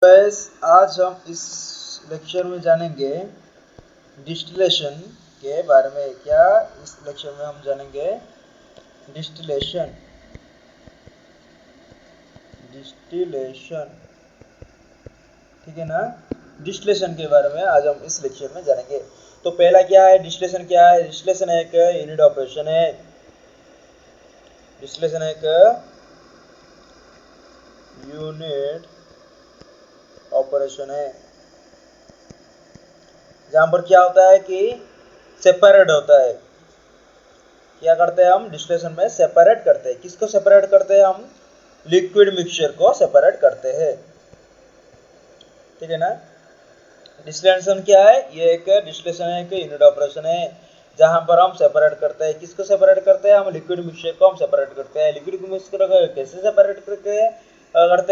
बस आज हम इस लेक्चर में जानेंगे डिस्टिलेशन के बारे में। क्या इस लेक्चर में हम जानेंगे डिस्टिलेशन डिस्टिलेशन ठीक है ना। डिस्टिलेशन के बारे में आज हम इस लेक्चर में जानेंगे। तो पहला क्या है, डिस्टिलेशन क्या है? डिस्टिलेशन एक यूनिट ऑपरेशन है। डिस्टिलेशन एक यूनिट ऑपरेशन है जहां पर क्या होता है कि सेपरेट होता है। क्या करते हैं हम डिस्टिलेशन में? सेपरेट करते हैं। किसको सेपरेट करते हैं हम? लिक्विड मिक्सचर को सेपरेट करते हैं, ठीक है ना। डिस्टिलेशन क्या है? ये एक डिस्टिलेशन है, एक यूनिट ऑपरेशन है जहां पर हम सेपरेट करते हैं। किसको सेपरेट करते हैं? हम लिक्विड मिक्सचर को हम सेपरेट करते हैं। लिक्विड मिक्सचर को कैसे सेपरेट करते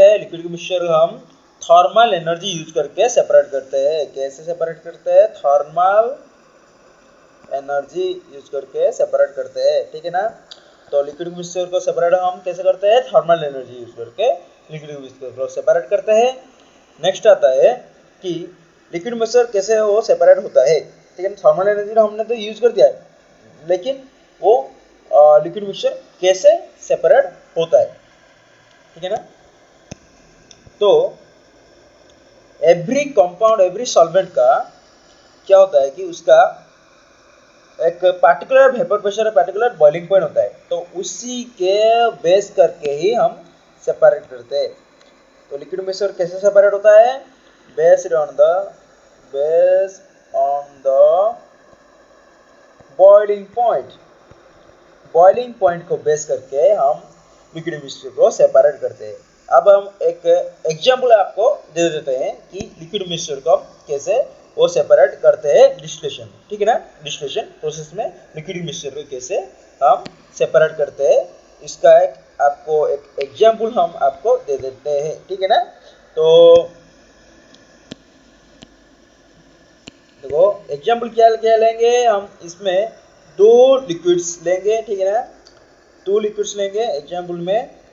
हैं? लिक्विड मिक्सचर हम थर्मल एनर्जी यूज करके सेपरेट करते हैं। कैसे सेपरेट करते हैं? थर्मल एनर्जी यूज करके सेपरेट करते हैं, ठीक है ना। तो लिक्विड मिक्सचर को सेपरेट हम कैसे करते हैं? थर्मल एनर्जी यूज करके लिक्विड मिक्सचर को सेपरेट करते हैं। नेक्स्ट आता है कि लिक्विड मिक्सचर कैसे वो सेपरेट होता है, ठीक है। थर्मल एनर्जी हमने तो यूज कर दिया है, लेकिन वो लिक्विड मिक्सचर कैसे सेपरेट होता है, ठीक है ना। तो एवरी कंपाउंड, एवरी सॉल्वेंट का क्या होता है कि उसका एक particular vapour pressure, particular boiling point होता है। तो उसी के बेस करके ही हम सेपरेट करते हैं। तो लिक्विड मिक्सचर कैसे सेपरेट होता है? Based on the boiling point. Boiling point को बेस करके हम लिक्विड मिक्सचर को सेपरेट करते हैं। अब हम एक एग्जांपल आपको दे देते हैं कि लिक्विड मिक्सचर को कैसे वो सेपरेट करते हैं डिस्टिलेशन, ठीक है ना। डिस्टिलेशन प्रोसेस में लिक्विड मिक्सचर को कैसे हम सेपरेट करते हैं, इसका एक एग्जांपल हम आपको दे देते हैं, ठीक है ना। तो देखो एग्जांपल क्या क्या लेंगे हम, इसमें दो लिक्विड्स लेंगे, ठीक है ना। दो लिक्विड्स लेंगे एग्जांपल में।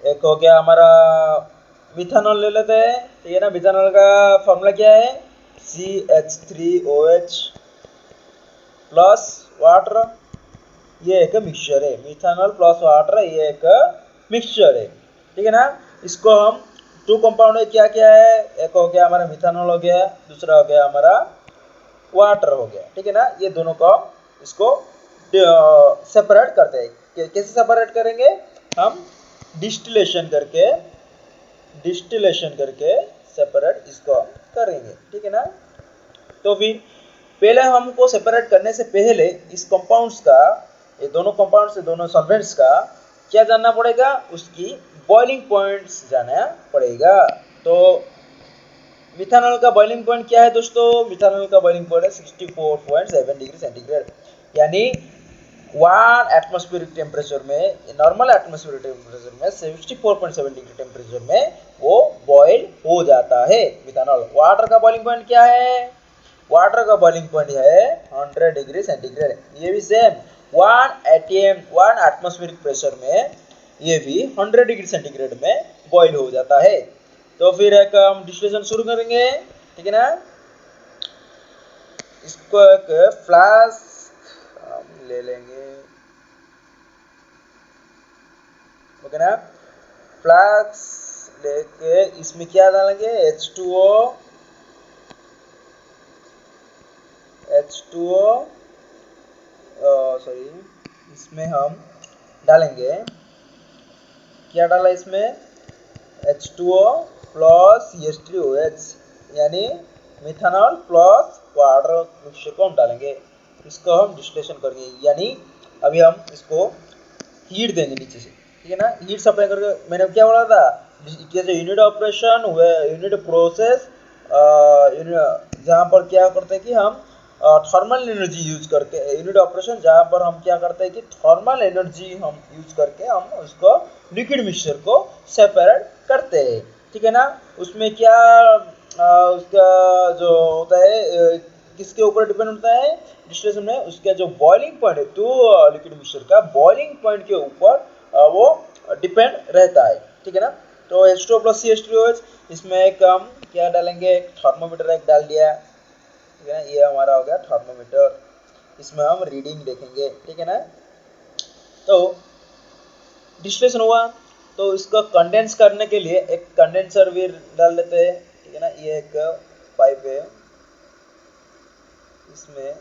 एक हो गया हमारा मिथानॉल ले लेते हैं, ठीक है ना। मिथानॉल का फॉर्मूला क्या है? CH3OH plus water. ये एक मिक्सचर है, मिथानॉल प्लस वाटर, ये एक मिक्सचर है, ठीक है ना। इसको हम टू कंपाउंड में क्या क्या है? एक हो गया हमारा मिथानॉल हो गया, दूसरा हो गया हमारा वाटर हो गया, ठीक है ना। ये दोनों को इसको सेपरेट करते हैं। कैसे सेपरेट करेंगे? हम डिस्टिलेशन करके सेपरेट इसको करेंगे, ठीक है ना। तो फिर पहले हमको सेपरेट करने से पहले इस कंपाउंड्स का, ये दोनों कंपाउंड से दोनों सॉल्वेंट्स का क्या जानना पड़ेगा? उसकी बॉइलिंग पॉइंट्स जानना पड़ेगा। तो मिथानॉल का बॉइलिंग पॉइंट क्या है दोस्तों? मिथानॉल का बॉइलिंग पॉइंट है 64.7 डिग्री सेंटीग्रेड, यानी 1 एटमॉस्फेरिक टेम्परेचर में, नॉर्मल एटमॉस्फेरिक टेम्परेचर में 64.7 डिग्री टेम्परेचर में वो बॉयल हो जाता है मिथानॉल। वाटर का बॉइलिंग पॉइंट क्या है? वाटर का बॉइलिंग पॉइंट है 100 डिग्री सेंटीग्रेड। ये भी सेम 1 एटमॉस्फेरिक प्रेशर में ये भी 100 डिग्री सेंटीग्रेड में बॉयल हो जाता है। तो फिर एक हम डिस्टिलेशन शुरू करेंगे, ठीक है ना। इसको एक फ्लास्क हम ले लेंगे, ओके ना। फ्लास्क लेके इसमें क्या डालेंगे? H2O सॉरी, इसमें हम डालेंगे, क्या डाला इसमें? H2O प्लस CH3OH, यानी मिथानॉल प्लस वाटर मिक्सचर को हम डालेंगे। इसको हम डिस्टिलेशन करेंगे, यानी अभी हम इसको हीट देंगे नीचे से, ठीक है ना। हीट सप्लाई करके, मैंने क्या बोला था? यूनिट ऑपरेशन हुए, यूनिट प्रोसेस, जहाँ पर क्या करते हैं कि हम थर्मल एनर्जी यूज करके, यूनिट ऑपरेशन जहाँ पर हम क्या करते हैं कि थर्मल एनर्जी हम यूज करके हम उसको लिक्विड मिक्सचर को सेपरेट करते हैं, ठीक है ना। उसमें क्या उसका जो होता है किसके ऊपर डिपेंड होता है डिस्टिलेशन में? उसका जो बॉइलिंग पॉइंट है, तो लिक्विड मिक्सचर का बॉइलिंग पॉइंट के ऊपर वो डिपेंड रहता है, ठीक है ना। तो H2O प्लस CH3OH, इसमें एक हम क्या डालेंगे, एक थर्मोमीटर एक डाल दिया, ठीक है ना, ये हमारा हो गया थर्मोमीटर, इसमें हम रीडिंग देखेंगे, ठीक है ना। तो डिस्टिलेशन हुआ, तो इसको कंडेंस करने के लिए एक कंडेंसर भी डाल देते हैं, ठीक है ना। ये एक पाइप है, इसमें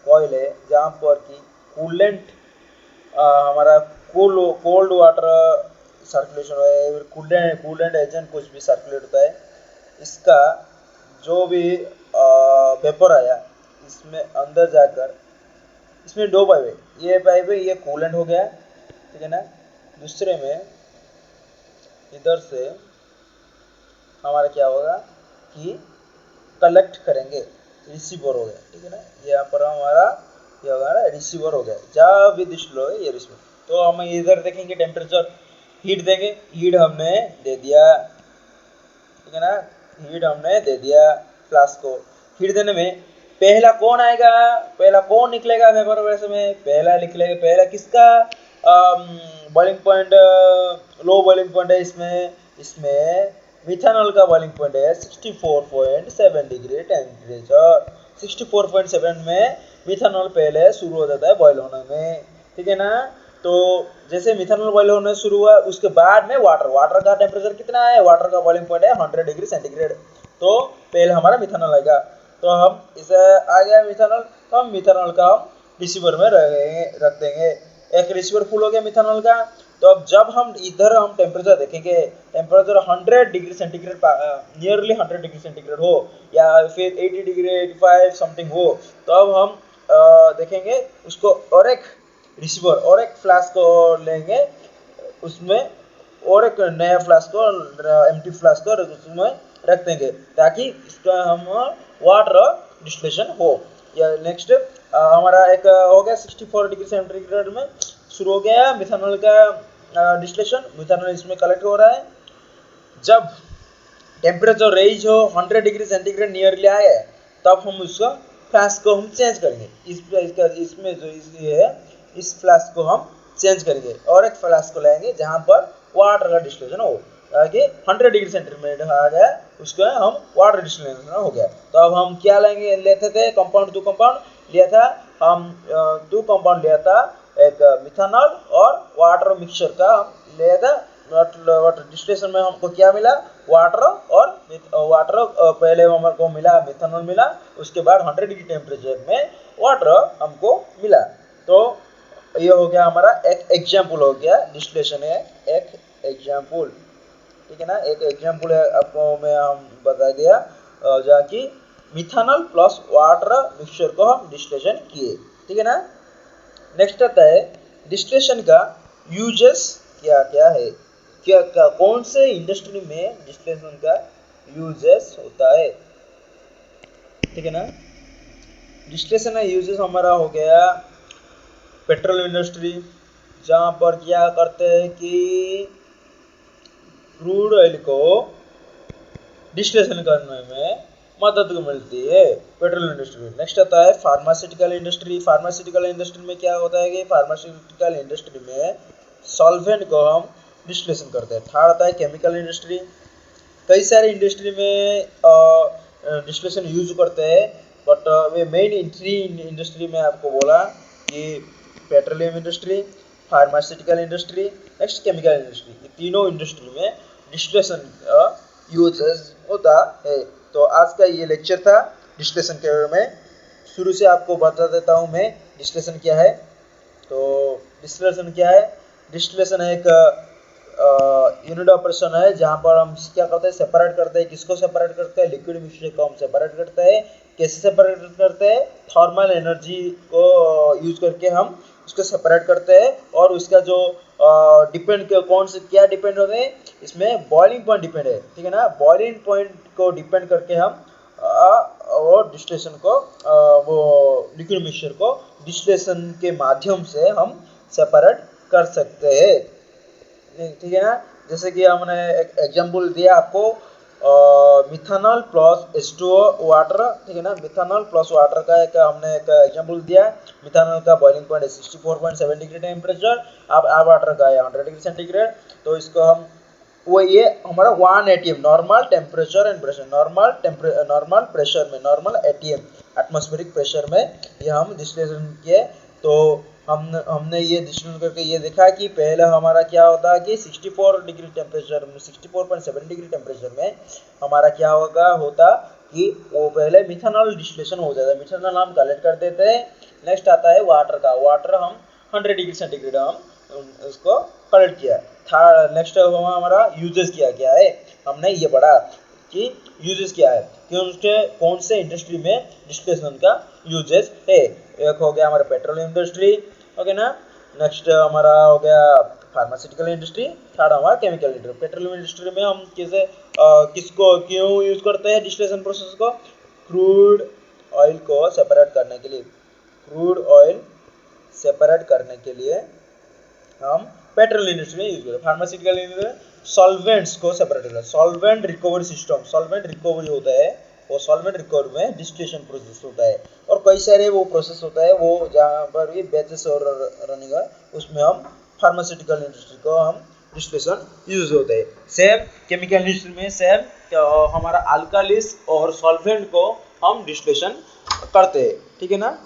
कॉइल है जहाँ पर कि कूलेंट हमारा कोल्ड वाटर सर्कुलेशन है, कूलेंट एजेंट कुछ भी सर्कुलेट होता है, इसका जो भी वेपर आया इसमें अंदर जाकर, इसमें दो पाइप है, ये पाइप है, ये कूलेंट हो गया, ठीक है ना। दूसरे में इधर से हमारा क्या होगा कि कलेक्ट करेंगे, रिसीवर हो गया, ठीक है ना। यहाँ पर हमारा ये होगा ना रिसीवर हो गया, जब भी डिस्टिल हो ये रिसीवर। तो हम इधर देखेंगे टेम्परेचर, हीट देंगे, हीट हमने दे दिया, ठीक है ना, हीट हमने दे दिया फ्लास्क को। हीट देने में पहला कौन आएगा, पहला कौन निकलेगा वेपर वैसे में, पहला निकलेगा, पहला किसका boiling point low boiling point है, इसमें मिथानॉल का बॉइलिंग पॉइंट है 64.7 डिग्री टेम्परेचर, 64.7 में मिथानॉल पहले शुरू हो जाता है बॉयल होने में, ठीक है ना। तो जैसे मिथानॉल बॉयल होने शुरू हुआ, उसके बाद में वाटर का टेम्परेचर कितना है, वाटर का बॉइलिंग पॉइंट है 100 डिग्री सेंटीग्रेड, तो पहले हमारा मिथानॉल आएगा। तो हम इसे आ गया मिथानॉल, तो हम मिथानॉल का हम रिसीवर में रख देंगे, एक रिसीवर फुल हो गया मिथानॉल का। तो अब जब हम इधर हम टेम्परेचर देखेंगे, temperature 100 degree centigrade, nearly 100 degree centigrade हो या फिर 80 डिग्री 85 समथिंग हो, तो अब हम देखेंगे उसको, और एक रिसीवर और एक फ्लास्क को लेंगे, उसमें और एक नया फ्लास्क को एम्प्टी फ्लास्क को उसमें रख देंगे, ताकि इसका हम वाटर डिस्टिलेशन हो। या नेक्स्ट हमारा एक हो गया 64 डिग्री सेंटीग्रेड में शुरू हो गया मिथानॉल का डिस्टिलेशन, मिथानॉल इसमें कलेक्ट हो रहा है। जब टेम्परेचर रेंज हो 100 डिग्री सेंटीग्रेड नियरली आए, तब हम उसका फ्लास्क को हम चेंज करेंगे, इसमें जो है इस फ्लास्क को हम चेंज करेंगे और एक फ्लास्क को लाएंगे जहाँ पर वाटर का डिस्टिलेशन हो, ताकि 100 डिग्री सेंटीग्रेड आ गया उसका हम वाटर डिस्टिलेशन हो गया। तो अब हम क्या लेंगे, लेते थे कंपाउंड, 2 कंपाउंड लिया था हम, 2 कंपाउंड लिया था, एक मिथानॉल और वाटर मिक्सचर का लिया था। वाटर डिस्टिलेशन में हमको क्या मिला, वाटर और वाटर पहले हमारे को मिला मिथानॉल मिला, उसके बाद 100 डिग्री टेम्परेचर में वाटर हमको मिला। तो ये हो गया हमारा एक एग्जाम्पल हो गया, डिस्टिलेशन है एक एग्जाम्पल, ठीक है ना, एक एग्जाम्पल है आपको मैं हम बता दिया, जहाँ की मिथानॉल प्लस वाटर मिक्सचर को हम डिस्टिलेशन किए, ठीक है ना। नेक्स्ट आता है डिस्टिलेशन का यूजेस क्या क्या है, क्या कौन से इंडस्ट्री में डिस्टिलेशन का यूजेस होता है, ठीक है ना। डिस्टिलेशन का यूजेस हमारा हो गया पेट्रोल इंडस्ट्री, जहाँ पर क्या करते हैं कि क्रूड ऑयल को डिस्टिलेशन करने में मदद मिलती है पेट्रोल इंडस्ट्री में। नेक्स्ट आता है फार्मास्यूटिकल इंडस्ट्री, फार्मास्यूटिकल इंडस्ट्री में क्या होता है कि फार्मास्यूटिकल इंडस्ट्री में सॉल्वेंट को हम डिस्टिलेशन करते हैं। थर्ड आता है केमिकल इंडस्ट्री, कई सारे इंडस्ट्री में डिस्टिलेशन यूज करते हैं, बट वे मेन 3 इंडस्ट्री में आपको बोला कि petroleum industry, pharmaceutical industry, next chemical industry, ये तीनों इंडस्ट्री में डिस्टिलेशन यूजेस होता है। तो आज का ये लेक्चर था डिस्टिलेशन के बारे में। शुरू से आपको बता देता हूँ मैं डिस्टिलेशन क्या है। तो डिस्टिलेशन क्या है, डिस्टिलेशन एक यूनिट ऑपरेशन है जहाँ पर हम क्या करते हैं, सेपरेट करते हैं। किसको सेपरेट करते हैं, लिक्विड मिक्सचर को हम सेपरेट करते हैं। कैसे सेपरेट करते हैं, थर्मल एनर्जी को यूज करके हम उसको सेपरेट करते हैं, और उसका जो डिपेंड कौन से क्या डिपेंड होते हैं, इसमें बॉइलिंग पॉइंट डिपेंड है, ठीक है ना। बॉइलिंग पॉइंट को डिपेंड करके हम और डिस्टिलेशन को वो लिक्विड मिक्सचर को डिस्टिलेशन के माध्यम से हम सेपरेट कर सकते हैं, ठीक है ना। जैसे कि हमने एक एग्जांपल दिया आपको, मिथानॉल प्लस H2O वाटर, ठीक है ना। मिथानॉल प्लस वाटर का एक हमने एक एग्जांपल दिया। मिथानॉल का बॉइलिंग पॉइंट है 64.7 डिग्री टेम्परेचर, अब वाटर का है 100 डिग्री सेंटीग्रेड। तो इसको हम वो ये हमारा 1 ATM normal temperature and pressure, normal pressure में, नॉर्मल एटीएम एटमॉस्फेरिक प्रेशर में ये हम डिस्टिलेशन किए। तो हमने ये डिस्टिलेशन करके ये देखा कि पहले हमारा क्या होता है कि 64 डिग्री टेम्परेचर, 64.7 डिग्री टेम्परेचर में हमारा क्या होता कि वो पहले मिथानॉल डिस्टिलेशन हो जाता है। मिथानॉल हम कलेक्ट कर देते हैं। नेक्स्ट आता है वाटर का। वाटर हम 100 डिग्री सेंटीग्रेड हम उसको कलेक्ट किया। था नेक्स्ट हमारा यूजेस क्या है, हमने ये पढ़ा कि यूजेस क्या है कि उसके कौन से इंडस्ट्री में डिस्टिलेशन का यूजेस है। एक हो गया हमारा पेट्रोलियम इंडस्ट्री, ओके ना। नेक्स्ट हमारा हो गया फार्मास्यूटिकल इंडस्ट्री। थर्ड हमारा केमिकल इंडस्ट्री। पेट्रोलियम इंडस्ट्री में हम कैसे किसको क्यों यूज करते हैं डिस्टिलेशन प्रोसेस को, क्रूड ऑयल को सेपरेट करने के लिए। क्रूड ऑयल सेपरेट करने के लिए हम पेट्रोल इंडस्ट्री में यूज करते हैं। फार्मास्यूटिकल इंडस्ट्री में सॉल्वेंट्स को सेपरेट करते हैं। Solvent recovery system, solvent recovery होता है, वो सॉल्वेंट रिकवरी में डिस्टिलेशन प्रोसेस होता है। और कई सारे वो प्रोसेस होता है वो जहाँ पर भी बैचेस और रनिंग है, उसमें हम फार्मास्यूटिकल इंडस्ट्री को हम डिस्टिलेशन यूज होते हैं। सेम केमिकल इंडस्ट्री में सेम हमारा अल्कालिस और सॉल्वेंट को हम डिस्टिलेशन करते हैं, ठीक है ना।